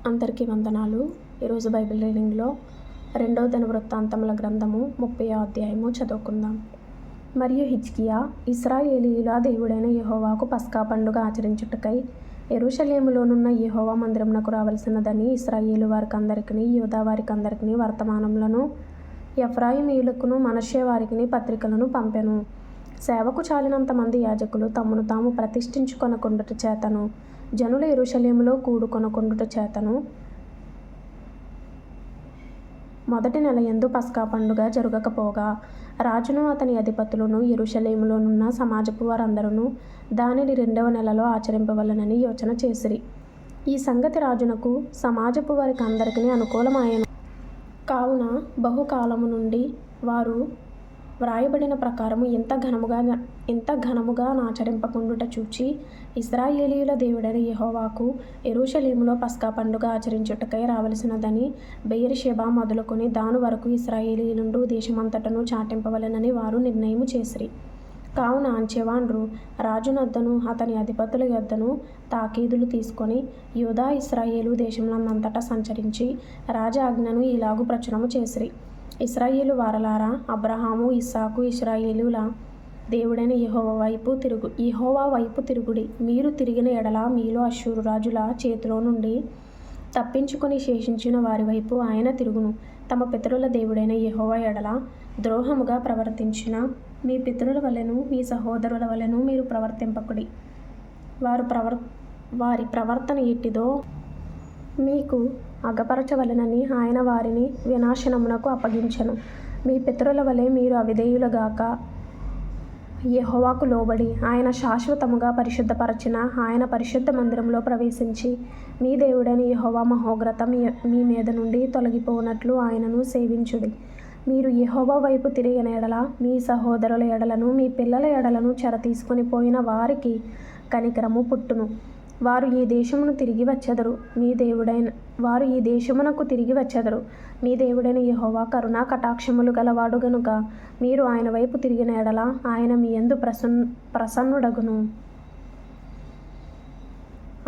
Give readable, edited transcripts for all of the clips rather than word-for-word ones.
అందరికీ వందనాలు. ఈరోజు బైబిల్ రీడింగ్లో 2వ దినవృత్తాంతముల గ్రంథము 30వ అధ్యాయము చదువుకుందాం. మరియు హిజ్కియా ఇశ్రాయేలీయుల దేవుడైన యెహోవాకు పస్కా పండుగ ఆచరించుటకై యెరూషలేములోనున్న యెహోవా మందిరమునకు రావలసినదని ఇశ్రాయేలు వారికందరికిని యూదా వారికందరికిని వర్తమానములను ఎఫ్రాయిమీయులకును మనష్షే వారికిని పత్రికలను పంపెను. సేవకు చాలినంత మంది యాజకులు తమను తాము ప్రతిష్ఠించుకొనకుండుట చేతను జనులు యెరూషలేములో కూడుకొనకుండుట చేతను మొదటి నెలయందు పస్కా పండుగ జరుగకపోగా రాజును అతని అధిపతులను యెరూషలేములోనున్న సమాజపు వారందరూ దానిని 2వ నెలలో ఆచరింపవలెనని యోచన చేసిరి. ఈ సంగతి రాజునకు సమాజపు వారికి అందరికీ అనుకూలమాయెను. కావున బహుకాలము నుండి వారు వ్రాయబడిన ప్రకారము ఇంత ఘనముగా నాచరింపకుండుట చూచి ఇశ్రాయేలీయుల దేవుడైన యెహోవాకు యెరూషలేములో పస్కా పండుగ ఆచరించుటకై రావలసినదని బెయేర్షెబా మొదలుకొని దాను వరకు ఇశ్రాయేలీయులుండు దేశమంతటను చాటింపవలెనని వారు నిర్ణయము చేసిరి. కావున అంచెవాండ్రు రాజునొద్దను అతని అధిపతుల యొద్దను తాకీదులు తీసుకొని యూదా ఇశ్రాయేలు దేశములందంతటా సంచరించి రాజాజ్ఞను ఇలాగు ప్రచురము చేసిరి. ఇశ్రాయేలు వారలారా, అబ్రహాము ఇస్సాకు ఇశ్రాయేలుల దేవుడైన యెహోవా వైపు తిరుగుడి. మీరు తిరిగిన ఎడల మీలో అష్షూరు రాజుల చేతిలో నుండి తప్పించుకొని శేషించిన వారి వైపు ఆయన తిరుగును. తమ పితరుల దేవుడైన యెహోవా ఎడల ద్రోహముగా ప్రవర్తించిన మీ పితరుల వలెను మీ సహోదరుల వలెను మీరు ప్రవర్తింపకుడి. వారి ప్రవర్తన ఎట్టిదో మీకు అగపరచవలెనని ఆయన వారిని వినాశనమునకు అప్పగించెను. మీ పితరుల వలె మీరు అవిధేయులుగాక యెహోవాకు లోబడి ఆయన శాశ్వతముగా పరిశుద్ధపరచిన ఆయన పరిశుద్ధ మందిరంలో ప్రవేశించి మీ దేవుడైన యెహోవా మహోగ్రత మీ మీద నుండి తొలగిపోనట్లు ఆయనను సేవించుడి. మీరు యెహోవా వైపు తిరిగిన ఎడల మీ సహోదరుల ఎడలను మీ పిల్లల ఎడలను చెర తీసుకొని పోయిన వారికి కనికరము పుట్టును. వారు ఈ దేశమునకు తిరిగి వచ్చెదరు. మీ దేవుడైన యెహోవా కరుణా కటాక్షములు గలవాడు గనుక మీరు ఆయన వైపు తిరిగిన ఎడల ఆయన మీ యందు ప్రసన్నుడగును.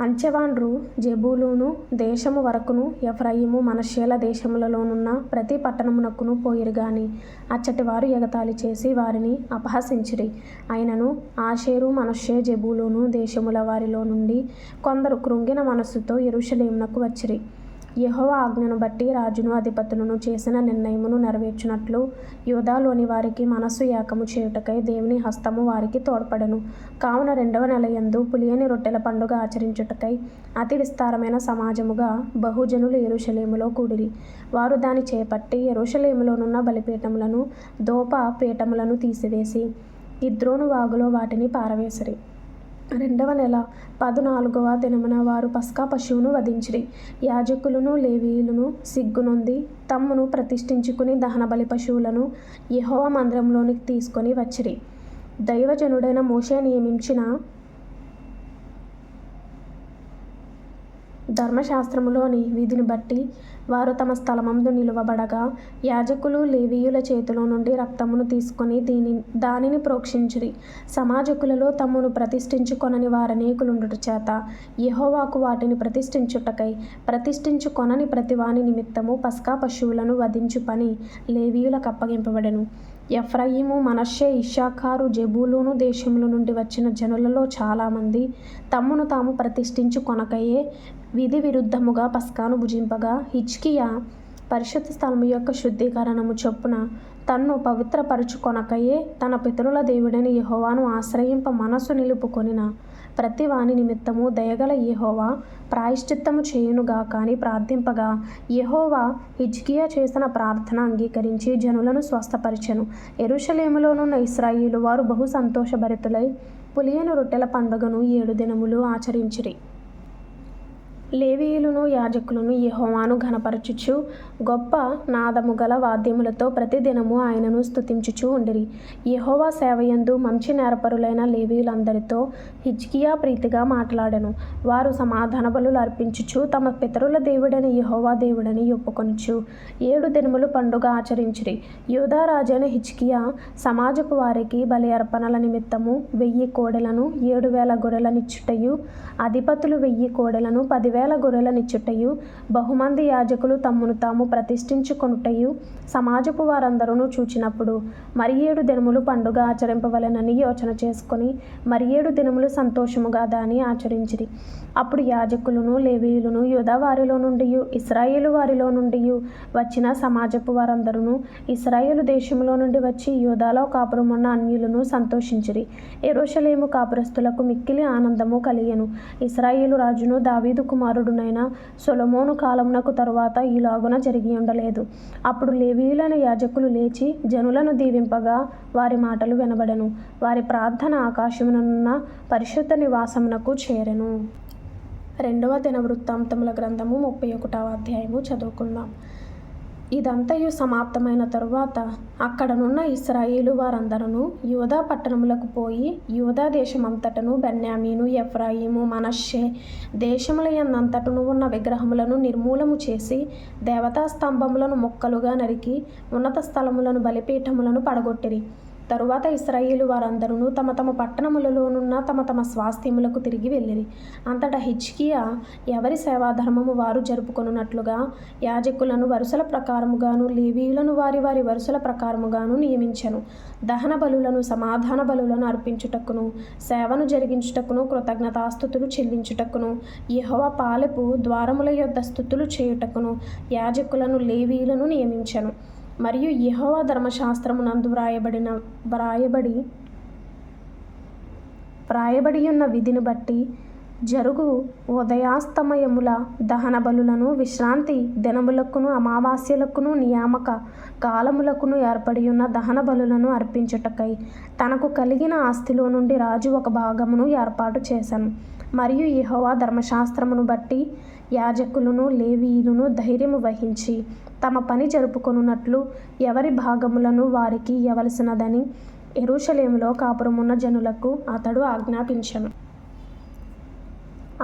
అంచెవాండ్రు జెబూలూను దేశము వరకును ఎఫ్రాయిము మనష్షేల దేశములలోనున్న ప్రతి పట్టణమునకును పోయిరు గాని అచ్చటి వారు ఎగతాళి చేసి వారిని అపహసించిరి. అయినను ఆషేరు మనష్షే జెబూలూను దేశముల వారిలో నుండి కొందరు కృంగిన మనస్సుతో యెరూషలేమునకు వచ్చిరి. యెహోవా ఆజ్ఞను బట్టి రాజును అధిపతులను చేసిన నిర్ణయమును నెరవేర్చునట్లు యూదాలోని వారికి మనస్సు ఏకము చేయుటకై దేవుని హస్తము వారికి తోడ్పడెను. కావున 2వ నెలయందు పులియని రొట్టెల పండుగ ఆచరించుటకై అతి విస్తారమైన సమాజముగా బహుజనులు యెరూషలేములో కూడిరి. వారు దాని చేపట్టి యెరూషలేములోనున్న బలిపీఠములను ధూప పీఠములను తీసివేసి కిద్రోను వాగులో వాటిని పారవేసిరి. 2వ నెల 14వ దినమున వారు పస్కా పశువును వధించిరి. యాజకులను లేవీయులను సిగ్గునొంది తమ్మును ప్రతిష్ఠించుకుని దహనబలి పశువులను యెహోవా మందిరంలోనికి తీసుకొని వచ్చిరి. దైవజనుడైన మోషే నియమించిన ధర్మశాస్త్రములోని విధిని బట్టి వారు తమ స్థలమందు నిలువబడగా యాజకులు లేవీయుల చేతిలో నుండి రక్తమును తీసుకొని దానిని ప్రోక్షించిరి. సమాజకులలో తమ్మును ప్రతిష్ఠించుకొనని వారనేకులుండుట చేత యెహోవాకు వాటిని ప్రతిష్ఠించుకొనని ప్రతివాని నిమిత్తము పస్కా పశువులను వధించు పని లేవీయులకు అప్పగింపబడెను. ఎఫ్రాయిము మనష్షే ఇశ్శాఖారు జెబూలూను దేశముల నుండి వచ్చిన జనులలో చాలామంది తమ్మును తాము ప్రతిష్ఠించుకొనకయే విధి విరుద్ధముగా పస్కాను భుజింపగా హిజ్కియా పరిశుద్ధ స్థలము యొక్క శుద్ధీకరణము చొప్పున తన్ను పవిత్రపరచుకొనకయే తన పితరుల దేవుడైన యెహోవాను ఆశ్రయింప మనస్సు నిలుపుకొనిన ప్రతి వాని నిమిత్తము దయగల యెహోవా ప్రాయశ్చిత్తము చేయునుగాక అని ప్రార్థింపగా యెహోవా హిజ్కియా చేసిన ప్రార్థన అంగీకరించి జనులను స్వస్థపరిచెను. యెరూషలేములోనున్న ఇశ్రాయేలు వారు బహు సంతోషభరితులై పులియని రొట్టెల పండుగను 7 దినములు ఆచరించిరి. లేవీయులను యాజకులను యెహోవాను ఘనపరచుచు గొప్ప నాదము గల వాద్యములతో ప్రతిదినము ఆయనను స్తుతించుచూ ఉండిరి. యెహోవా సేవయందు మంచి నేరపరులైన లేవీయులందరితో హిజ్కియా ప్రీతిగా మాట్లాడెను. వారు సమాధాన బలులు అర్పించుచు తమ పితరుల దేవుడైన యెహోవా దేవుడని ఒప్పుకొనుచు 7 దినములు పండుగ ఆచరించిరి. యూదా రాజైన హిజ్కియా సమాజపు వారికి బలి అర్పణల నిమిత్తము 1000 కోడెలను 7,000 గొర్రెలనిచ్చుటయు అధిపతులు 1000 కోడెలను 10,000 10,000 గొర్రెలనిచ్చుటయు, బహుమంది యాజకులు తమ్మును తాము ప్రతిష్ఠించుకొనుటయు సమాజపు వారందరూ చూచినప్పుడు, మరి 7 దినములు పండుగ ఆచరింపవలెనని యోచన చేసుకొని మరి 7 దినములు సంతోషముగా దాని ఆచరించిరి. అప్పుడు యాజకులను, లేవీయులను, యూదా వారిలో నుండియు ఇశ్రాయేలు వారిలో నుండియు వచ్చిన సమాజపు వారందరూ ఇశ్రాయేలు దేశములో నుండి వచ్చి యూదాలో కాపురమున్న అన్యులను సంతోషించిరి. యెరూషలేము కాపురస్తులకు మిక్కిలి ఆనందము కలిగెను. ఇశ్రాయేలు రాజును దావీదు కుమారుడునైన సొలొమోను కాలమునకు తరువాత ఈలాగున జరిగి ఉండలేదు. అప్పుడు లేవీయులైన యాజకులు లేచి జనులను దీవింపగా వారి మాటలు వినబడెను. వారి ప్రార్థన ఆకాశముననున్న పరిశుద్ధ నివాసమునకు చేరెను. 2వ దినవృత్తాంతముల గ్రంథము 31వ అధ్యాయము చదువుకుందాం. ఇదంతయు సమాప్తమైన తరువాత అక్కడనున్న ఇశ్రాయేలు వారందరూ యూదా పట్టణములకు పోయి యూదా దేశమంతటను, బెన్యామీను, ఎఫ్రాయిము, మనష్షే దేశముల యందంతటను ఉన్న విగ్రహములను నిర్మూలము చేసి దేవతా స్తంభములను ముక్కలుగా నరికి ఉన్నత స్థలములను, బలిపీఠములను పడగొట్టిరి. తరువాత ఇశ్రాయేలు వారందరూ తమ తమ పట్టణములలోనున్న తమ తమ స్వాస్థ్యములకు తిరిగి వెళ్ళిరి. అంతటా హిజ్కియా ఎవరి సేవాధర్మము వారు జరుపుకొనున్నట్లుగా యాజకులను వరుసల ప్రకారముగాను, లేవీయులను వారి వారి వరుసల ప్రకారముగాను నియమించెను. దహన బలులను, సమాధాన బలులను అర్పించుటకును, సేవను జరిగించుటకును, కృతజ్ఞతాస్తుతులు చెల్లించుటకును, యెహోవా పాలెపు ద్వారముల యొద్ద స్తుతులు చేయుటకును యాజకులను, లేవీయులను నియమించెను. మరియు యెహోవా ధర్మశాస్త్రమునందు వ్రాయబడియున్న విధిని బట్టి జరుగు ఉదయాస్తమయముల దహన బలులను, విశ్రాంతి దినములకును, అమావాస్యలకును, నియామక కాలములకును ఏర్పడియున్న దహన బలులను అర్పించుటకై తనకు కలిగిన ఆస్తిలో నుండి రాజు ఒక భాగమును ఏర్పాటు చేశాను. మరియు యెహోవా ధర్మశాస్త్రమును బట్టి యాజకులను, లేవీయులను ధైర్యము వహించి తమ పని జరుపుకొనున్నట్లు ఎవరి భాగములను వారికి ఇయ్యవలసినదని యెరూషలేములో కాపురమున్న జనులకు అతడు ఆజ్ఞాపించెను.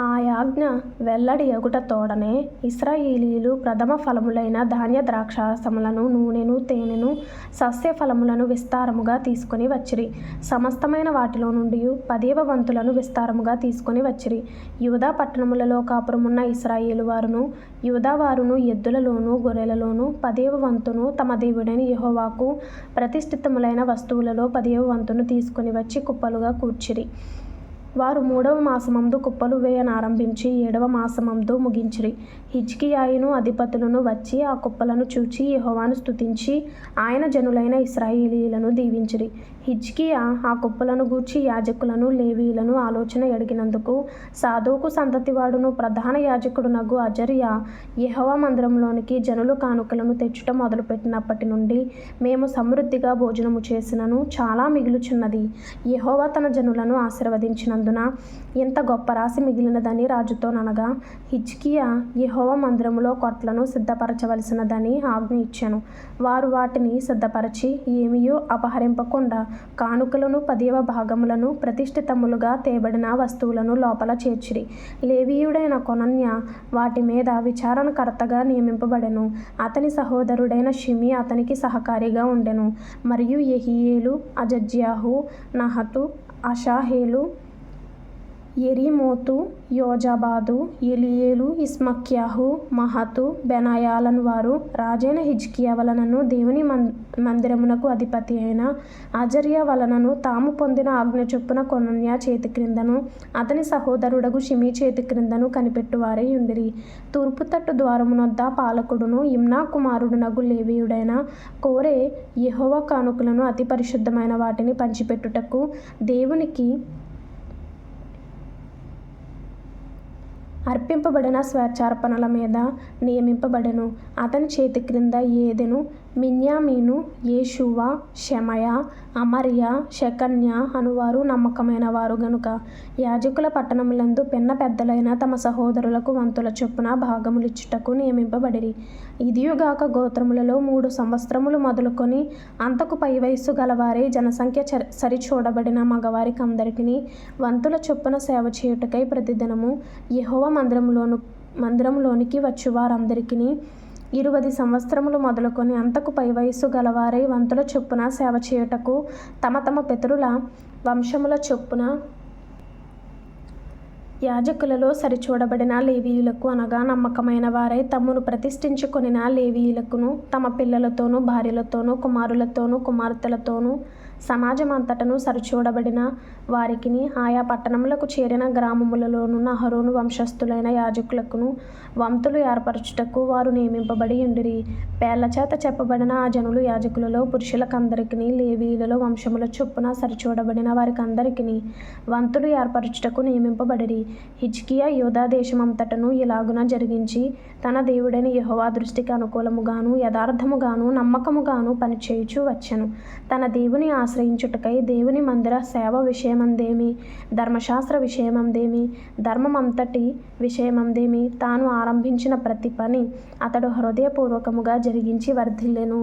ఆ యాజ్ఞ వెల్లడి అగుట తోడనే ఇశ్రాయేలీయులు ప్రథమ ఫలములైన ధాన్య ద్రాక్షారసములను, నూనెను, తేనెను, సస్య ఫలములను విస్తారముగా తీసుకొని వచ్చిరి. సమస్తమైన వాటిలో నుండి 10వ వంతులను విస్తారముగా తీసుకొని వచ్చిరి. యూదా పట్టణములలో కాపురమున్న ఇశ్రాయేలు వారును, యూదా వారును ఎద్దులలోను, గొర్రెలలోను 10వ వంతును, తమ దేవుడైన యెహోవాకు ప్రతిష్ఠితములైన వస్తువులలో 10వ వంతును తీసుకొని వచ్చి కుప్పలుగా కూర్చిరి. వారు 3వ మాసమందు కుప్పలు వేయనారంభించి 7వ మాసమందు ముగించిరి. హిజ్కియాయును అధిపతులను వచ్చి ఆ కుప్పలను చూచి యెహోవాను స్తుతించి ఆయన జనులైన ఇశ్రాయేలీయులను దీవించిరి. హిజ్కియా ఆ కుప్పలను గూర్చి యాజకులను, లేవీయులను ఆలోచన అడిగినందుకు సాదోకు సంతతివాడును ప్రధాన యాజకుడునగు అజర్యా యెహోవా మందిరంలోనికి జనులు కానుకలను తెచ్చుట మొదలుపెట్టినప్పటి నుండి మేము సమృద్ధిగా భోజనము చేసినను చాలా మిగులుచున్నది. యెహోవా తన జనులను ఆశీర్వదించినందున ఇంత గొప్ప రాశి మిగిలినదని రాజుతోననగా హిజ్కియా యెహోవా మందిరములో కొట్లను సిద్ధపరచవలసినదని ఆజ్ఞ ఇచ్చెను. వారు వాటిని సిద్ధపరచి ఏమీయూ అపహరింపకుండా కానుకలను, 10వ భాగములను, ప్రతిష్ఠితములుగా తేబడిన వస్తువులను లోపల చేర్చిరి. లేవీయుడైన కొనన్య వాటి మీద విచారణకర్తగా నియమింపబడెను. అతని సహోదరుడైన షిమీ అతనికి సహకారిగా ఉండెను. మరియు యెహీయేలు, అజజ్యాహు, నహతు, అషాహేలు, యెరీమోతు, యోజాబాదు, ఎలీయేలు, ఇస్మక్యాహు, మహతు, బెనాయాలను వారు రాజైన హిజ్కియా వలనను దేవుని మందిరమునకు అధిపతి అయిన అజర్యా వలనను తాము పొందిన ఆజ్ఞ చొప్పున కొనన్య చేతి క్రిందను అతని సహోదరుడగు షిమీ చేతి క్రిందను కనిపెట్టువారై ఉండిరి. తూర్పు తట్టు ద్వారమునొద్ద పాలకుడును ఇమ్నా కుమారుడునగు లేవీయుడైన కోరే యెహోవా కానుకలను, అతి పరిశుద్ధమైన వాటిని పంచిపెట్టుటకు దేవునికి అర్పింపబడిన స్వేచ్ఛార్పణల మీద నియమింపబడెను. అతని చేతి క్రింద ఏదెను, మిన్యామీను, యేషూవ, షెమయా, అమర్యా, షెకన్యా అనువారు నమ్మకమైన వారు గనుక యాజకుల పట్టణములందు పిన్న పెద్దలైన తమ సహోదరులకు వంతుల చొప్పున భాగములిచ్చుటకు నియమింపబడిరి. ఇదియుగాక గోత్రములలో 3 సంవత్సరములు మొదలుకొని అంతకు పై వయస్సు గలవారే జనసంఖ్య సరిచూడబడిన మగవారికందరికిని వంతుల చొప్పున సేవ చేయుటకై ప్రతిదినము యెహోవా మందిరములోనికి వచ్చు వారందరికిని 20 సంవత్సరములు మొదలుకొని అంతకు పై వయస్సు గలవారై వంతుల చొప్పున సేవ చేయుటకు తమ తమ పితరుల వంశముల చొప్పున యాజకులలో సరిచూడబడిన లేవీయులకు అనగా నమ్మకమైన వారై తమ్మును ప్రతిష్ఠించుకొనిన లేవీయులకును తమ పిల్లలతోనూ భార్యలతోనూ కుమారులతోనూ కుమార్తెలతోనూ సమాజమంతటను సరిచూడబడిన వారికిని ఆయా పట్టణములకు చేరిన గ్రామములలోనున్న అహరోను వంశస్థులైన యాజకులకును వంతులు ఏర్పరచుటకు వారు నియమింపబడి ఉండిరి. పేర్లచేత చెప్పబడిన ఆ జనులు యాజకులలో పురుషులకందరికిని లేవీయులలో వంశముల చొప్పున సరిచూడబడిన వారికందరికిని వంతులు ఏర్పరచుటకు నియమింపబడిరి. హిజ్కియా యూదా దేశమంతటను ఇలాగున జరిగించి తన దేవుడైన యెహోవా దృష్టికి అనుకూలముగాను యథార్థముగాను నమ్మకముగాను పనిచేయుచూ వచ్చెను. తన దేవుని ఆశ్రయించుటకై దేవుని మందిర సేవ విషయమందేమి, ధర్మశాస్త్ర విషయమందేమి, ధర్మమంతటి విషయమందేమి తాను ఆరంభించిన ప్రతి పని అతడు హృదయపూర్వకముగా జరిగించి వర్ధిల్లెను.